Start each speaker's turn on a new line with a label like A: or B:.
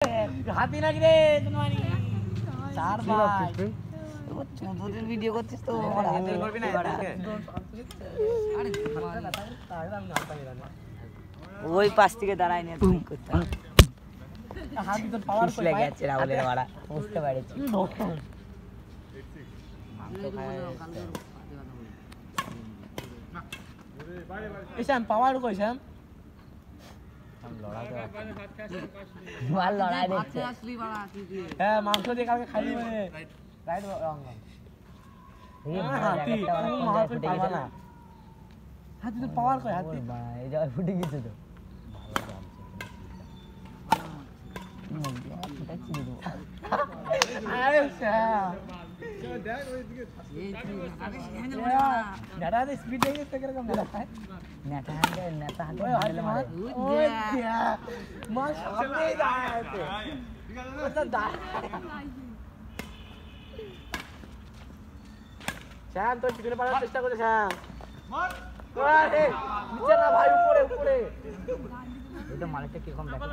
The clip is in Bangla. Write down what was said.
A: হাতি নাকি রে তোমারি চার ভাই ও চুদুরের ভিডিও করছিস তো আমার হাতে করবি না আরে ওই পাশ থেকে দাঁড়াই নিয়ে তুই করতে হাতি তো পাওয়ার কই লাগে আছে রাহুলের বাড়া বুঝতে পেরেছি শ্যাম পাওয়ার কই শ্যাম মাল লড়াই দেখছে হ্যাঁ মাংস দিয়ে কালকে খাইলি মানে রাইট রং হাতি হাতি তো পাওয়ার কই হাতি এই জায়গায় ফুটে গেছে তো আরে শ্যাম দেখ ওইদিকে নেটা দে স্পিড দেখে তো কিরকম নেটা নেটা হাতে ওই দিয়া মার সামনে যায় তো দা শ্যাম তো পিছনে পালার চেষ্টা করে শ্যাম মার আরে নিচে না ভাই উপরে উপরে এটা মালিকটা কি কম দেখো